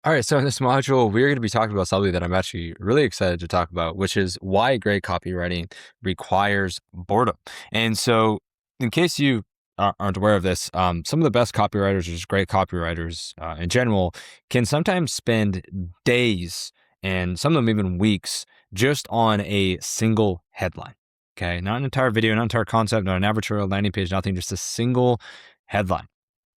All right, so in this module, we're going to be talking about something that I'm actually really excited to talk about, which is why great copywriting requires boredom. And so, in case you aren't aware of this, some of the best copywriters, or just great copywriters in general, can sometimes spend days and some of them even weeks just on a single headline. Okay, not an entire video, not an entire concept, not an advertorial landing page, nothing, just a single headline,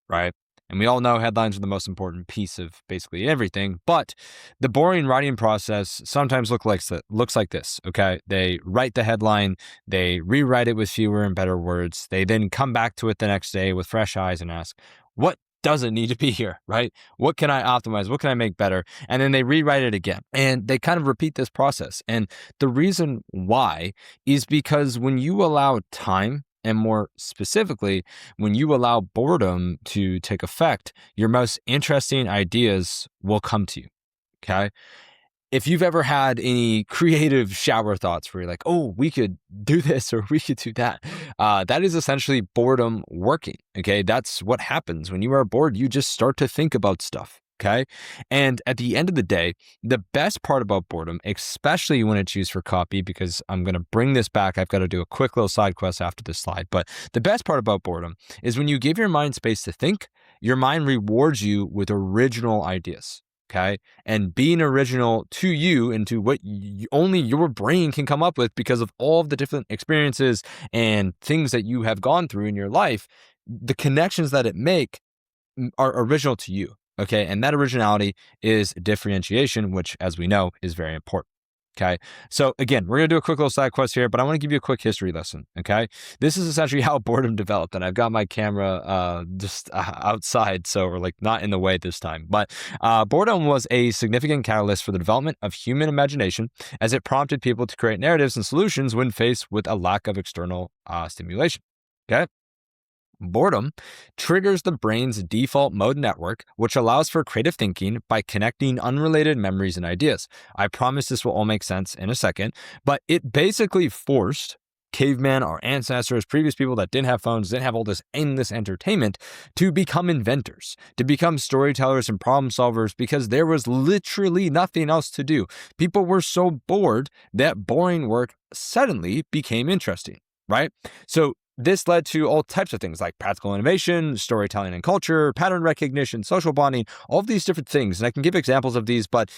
right? And we all know headlines are the most important piece of basically everything, but the boring writing process sometimes looks like this, okay? They write the headline, they rewrite it with fewer and better words. They then come back to it the next day with fresh eyes and ask, what doesn't need to be here, right? What can I optimize? What can I make better? And then they rewrite it again. And they kind of repeat this process. And the reason why is because when you allow time, and more specifically, when you allow boredom to take effect, your most interesting ideas will come to you. Okay. If you've ever had any creative shower thoughts where you're like, oh, we could do this or we could do that, that is essentially boredom working. Okay. That's what happens when you are bored. You just start to think about stuff. Okay. And at the end of the day, the best part about boredom, especially when it's used for copy, because I'm going to bring this back. I've got to do a quick little side quest after this slide. But the best part about boredom is when you give your mind space to think, your mind rewards you with original ideas. Okay. And being original to you and to what only your brain can come up with because of all of the different experiences and things that you have gone through in your life, the connections that it make are original to you. Okay. And that originality is differentiation, which, as we know, is very important. Okay. So again, we're going to do a quick little side quest here, but I want to give you a quick history lesson. Okay. This is essentially how boredom developed. And I've got my camera just outside, so we're like not in the way this time. But boredom was a significant catalyst for the development of human imagination as it prompted people to create narratives and solutions when faced with a lack of external stimulation. Okay. Boredom triggers the brain's default mode network, which allows for creative thinking by connecting unrelated memories and ideas. I promise this will all make sense in a second, but it basically forced cavemen, our ancestors, previous people that didn't have phones, didn't have all this endless entertainment, to become inventors, to become storytellers and problem solvers, because there was literally nothing else to do. People were so bored that boring work suddenly became interesting, right? So this led to all types of things like practical innovation, storytelling and culture, pattern recognition, social bonding, all of these different things. And I can give examples of these, but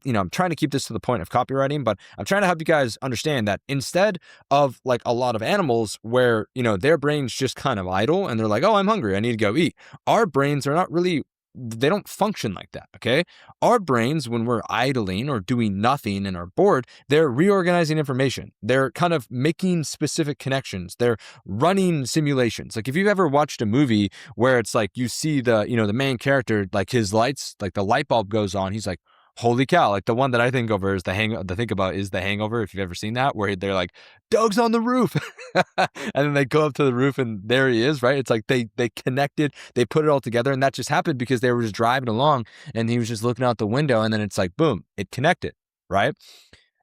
I'm trying to keep this to the point of copywriting, but I'm trying to help you guys understand that instead of like a lot of animals where, their brains just kind of idle and they're like, oh, I'm hungry, I need to go eat. Our brains are not really, they don't function like that, okay? Our brains, when we're idling or doing nothing and are bored, they're reorganizing information. They're kind of making specific connections. They're running simulations. Like if you've ever watched a movie where it's like you see the main character, like his lights, like the light bulb goes on, he's like, holy cow. Like the one that I think over is think about is The Hangover, if you've ever seen that, where they're like, Doug's on the roof. And then they go up to the roof and there he is, right? It's like they connected, they put it all together, and that just happened because they were just driving along and he was just looking out the window, and then it's like, boom, it connected, right?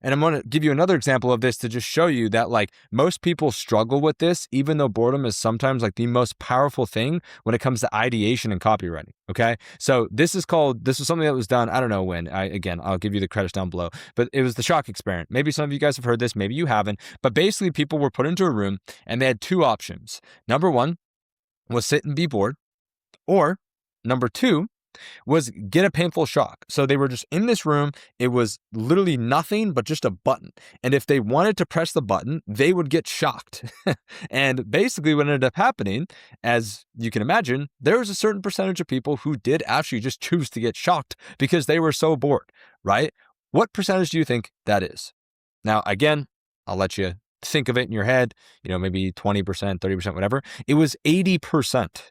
And I'm going to give you another example of this to just show you that like most people struggle with this, even though boredom is sometimes like the most powerful thing when it comes to ideation and copywriting. Okay. So this is something that was done. I don't know when. I'll give you the credits down below, but it was the shock experiment. Maybe some of you guys have heard this, maybe you haven't, but basically people were put into a room and they had two options. Number one was sit and be bored, or number two was get a painful shock. So they were just in this room. It was literally nothing but just a button. And if they wanted to press the button, they would get shocked. And basically what ended up happening, as you can imagine, there was a certain percentage of people who did actually just choose to get shocked because they were so bored, right? What percentage do you think that is? Now, again, I'll let you think of it in your head, maybe 20%, 30%, whatever. It was 80%.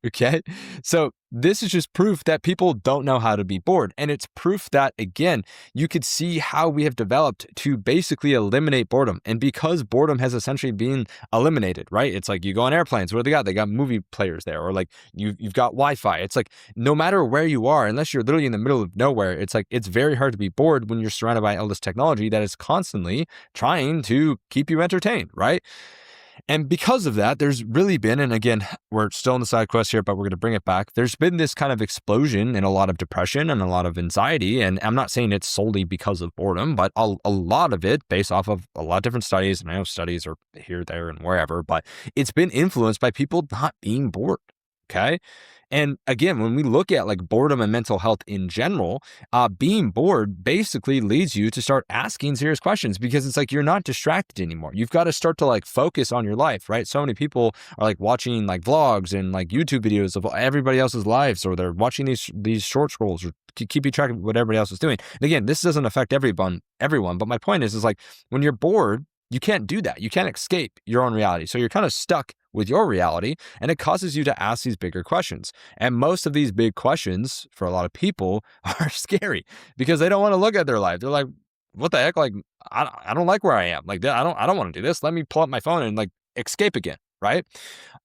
Okay. So this is just proof that people don't know how to be bored. And it's proof that, again, you could see how we have developed to basically eliminate boredom. And because boredom has essentially been eliminated, right? It's like you go on airplanes, what do they got? They got movie players there, or like you've got Wi-Fi. It's like no matter where you are, unless you're literally in the middle of nowhere, it's like it's very hard to be bored when you're surrounded by all this technology that is constantly trying to keep you entertained, right? And because of that, there's really been, and again, we're still in the side quest here, but we're going to bring it back. There's been this kind of explosion in a lot of depression and a lot of anxiety. And I'm not saying it's solely because of boredom, but a lot of it based off of a lot of different studies. And I know studies are here, there, and wherever, but it's been influenced by people not being bored. Okay. And again, when we look at like boredom and mental health in general, being bored basically leads you to start asking serious questions, because it's like you're not distracted anymore. You've got to start to like focus on your life, right? So many people are like watching like vlogs and like YouTube videos of everybody else's lives, or they're watching these short scrolls, or keeping track of what everybody else is doing. And again, this doesn't affect everyone, but my point is like when you're bored, you can't do that. You can't escape your own reality. So you're kind of stuck with your reality, and it causes you to ask these bigger questions. And most of these big questions for a lot of people are scary because they don't want to look at their life. They're like, what the heck? Like, I don't like where I am. Like, I don't want to do this. Let me pull up my phone and like escape again. Right.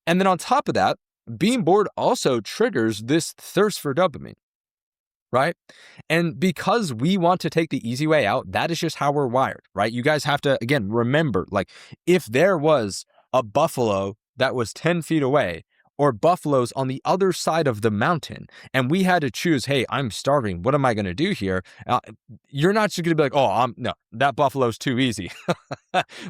And then on top of that, being bored also triggers this thirst for dopamine. Right. And because we want to take the easy way out, that is just how we're wired. Right. You guys have to, again, remember, like, if there was a buffalo that was 10 feet away, or buffaloes on the other side of the mountain, and we had to choose, hey, I'm starving, what am I going to do here? You're not just going to be like, oh, no, that buffalo's too easy.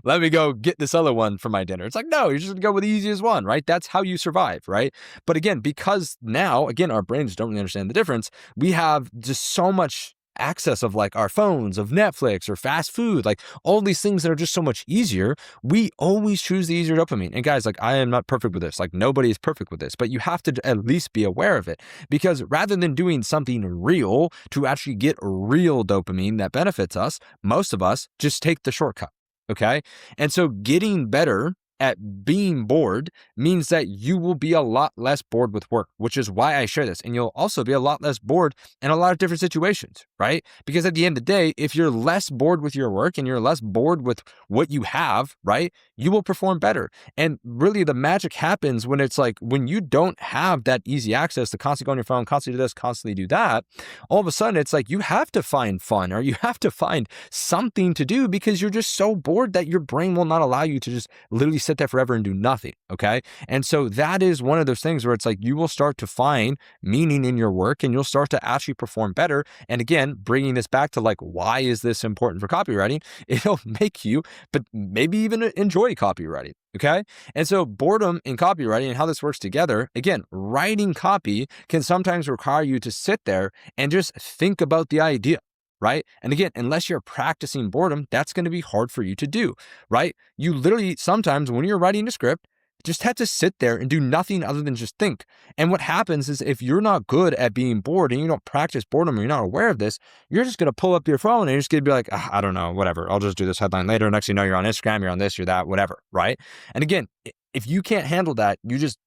Let me go get this other one for my dinner. It's like, no, you're just going to go with the easiest one, right? That's how you survive, right? But again, because now, again, our brains don't really understand the difference, we have just so much access of like our phones, of Netflix or fast food, like all these things that are just so much easier. We always choose the easier dopamine. And guys, like, I am not perfect with this. Like, nobody is perfect with this, but you have to at least be aware of it, because rather than doing something real to actually get real dopamine that benefits us, most of us just take the shortcut. Okay. And so getting better at being bored means that you will be a lot less bored with work, which is why I share this. And you'll also be a lot less bored in a lot of different situations, right? Because at the end of the day, if you're less bored with your work and you're less bored with what you have, right, you will perform better. And really the magic happens when it's like, when you don't have that easy access to constantly go on your phone, constantly do this, constantly do that, all of a sudden it's like you have to find fun, or you have to find something to do, because you're just so bored that your brain will not allow you to just literally sit there forever and do nothing. Okay. And so that is one of those things where it's like you will start to find meaning in your work, and you'll start to actually perform better. And again, bringing this back to like, why is this important for copywriting? It'll make you, but maybe even enjoy copywriting. Okay. And so boredom in copywriting and how this works together, again, writing copy can sometimes require you to sit there and just think about the idea. Right. And again, unless you're practicing boredom, that's going to be hard for you to do. Right. You literally sometimes when you're writing a script, just have to sit there and do nothing other than just think. And what happens is, if you're not good at being bored and you don't practice boredom, or you're not aware of this, you're just going to pull up your phone and you're just going to be like, I don't know, whatever. I'll just do this headline later. Next thing you know, you're on Instagram, you're on this, you're that, whatever. Right. And again, if you can't handle that, you just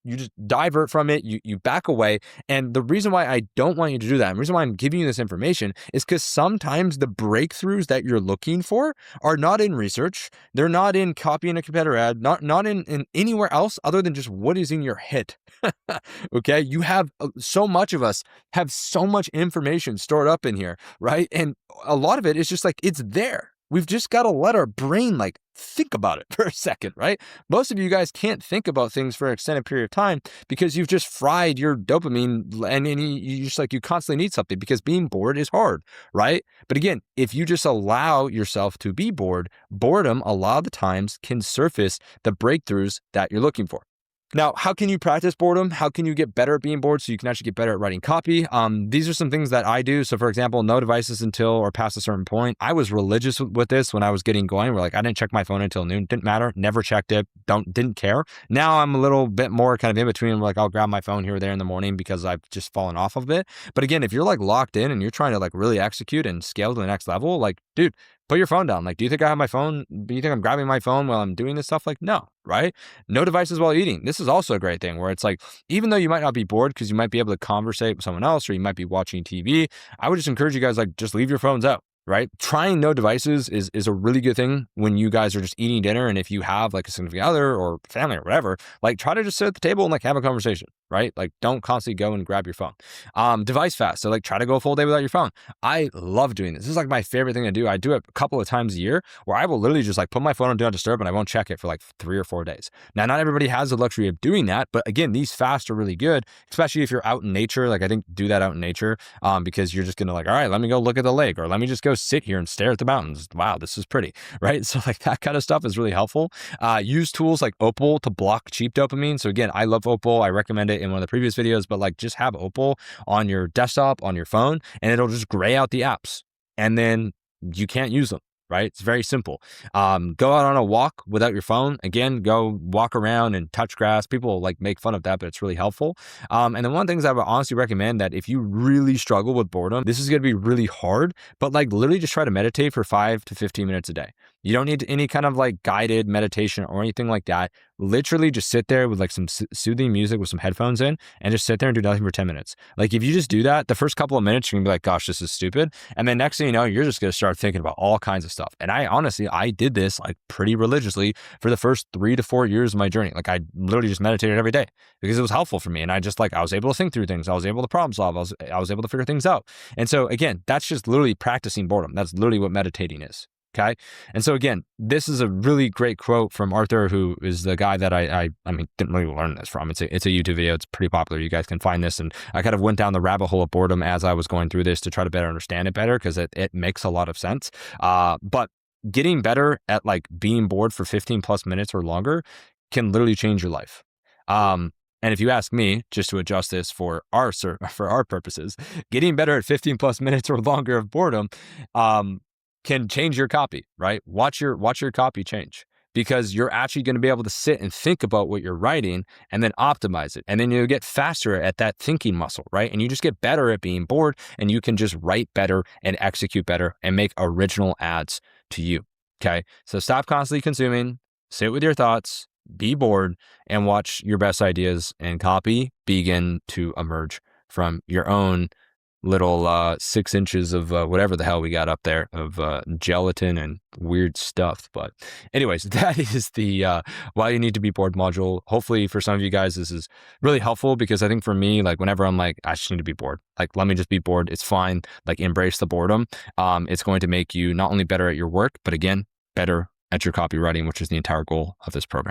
divert from it, you back away. And the reason why I don't want you to do that, and the reason why I'm giving you this information, is because sometimes the breakthroughs that you're looking for are not in research. They're not in copying a competitor ad, not in anywhere else other than just what is in your head. Okay. You have so much of us have so much information stored up in here, right? And a lot of it is just like, it's there. We've just got to let our brain like think about it for a second, right? Most of you guys can't think about things for an extended period of time because you've just fried your dopamine, and you just like, you constantly need something, because being bored is hard, right? But again, if you just allow yourself to be bored, boredom a lot of the times can surface the breakthroughs that you're looking for. Now, how can you practice boredom? How can you get better at being bored so you can actually get better at writing copy? These are some things that I do. So for example, no devices until or past a certain point. I was religious with this when I was getting going. We're like, I didn't check my phone until noon. Didn't matter. Never checked it. Didn't care. Now I'm a little bit more kind of in between. Like, I'll grab my phone here or there in the morning because I've just fallen off of it. But again, if you're like locked in and you're trying to like really execute and scale to the next level, like, dude, put your phone down. Like, do you think I have my phone? Do you think I'm grabbing my phone while I'm doing this stuff? Like, no, right? No devices while eating. This is also a great thing where it's like, even though you might not be bored because you might be able to conversate with someone else, or you might be watching TV, I would just encourage you guys, like, just leave your phones out. Right? Trying no devices is a really good thing when you guys are just eating dinner. And if you have like a significant other or family or whatever, like, try to just sit at the table and like have a conversation. right? Like don't constantly go and grab your phone. Device fast. So like try to go a full day without your phone. I love doing this. This is like my favorite thing to do. I do it a couple of times a year where I will literally just like put my phone on do not disturb and I won't check it for like 3 or 4 days. Now, not everybody has the luxury of doing that, but again, these fasts are really good, especially if you're out in nature. Like I think do that out in nature because you're just going to like, all right, let me go look at the lake or let me just go sit here and stare at the mountains. Wow, this is pretty, right? So like that kind of stuff is really helpful. Use tools like Opal to block cheap dopamine. So again, I love Opal. I recommend it in one of the previous videos, but like just have Opal on your desktop, on your phone, and it'll just gray out the apps and then you can't use them. Right? It's very simple. Go out on a walk without your phone. Again, go walk around and touch grass. People like make fun of that, but it's really helpful. And then one of the things I would honestly recommend that if you really struggle with boredom, this is going to be really hard, but like literally just try to meditate for 5 to 15 minutes a day. You don't need any kind of like guided meditation or anything like that. Literally just sit there with like some soothing music with some headphones in and just sit there and do nothing for 10 minutes. Like if you just do that, the first couple of minutes, you're gonna be like, gosh, this is stupid. And then next thing you know, you're just gonna start thinking about all kinds of stuff. And I did this like pretty religiously for the first 3 to 4 years of my journey. Like I literally just meditated every day because it was helpful for me. And I was able to think through things. I was able to problem solve. I was able to figure things out. And so again, that's just literally practicing boredom. That's literally what meditating is. Okay. And so again, this is a really great quote from Arthur, who is the guy that I didn't really learn this from. It's a YouTube video. It's pretty popular. You guys can find this. And I kind of went down the rabbit hole of boredom as I was going through this to try to better understand it better because it makes a lot of sense. But getting better at like being bored for 15 plus minutes or longer can literally change your life. And if you ask me, just to adjust this for our purposes, getting better at 15 plus minutes or longer of boredom, can change your copy, right? Watch your copy change because you're actually going to be able to sit and think about what you're writing and then optimize it. And then you'll get faster at that thinking muscle, right? And you just get better at being bored and you can just write better and execute better and make original ads to you. Okay. So stop constantly consuming, sit with your thoughts, be bored, and watch your best ideas and copy begin to emerge from your own little 6 inches of whatever the hell we got up there of gelatin and weird stuff. But anyways, that is the why you need to be bored module. Hopefully for some of you guys, this is really helpful because I think for me, like whenever I'm like, I just need to be bored, like, let me just be bored. It's fine. Like embrace the boredom. It's going to make you not only better at your work, but again, better at your copywriting, which is the entire goal of this program.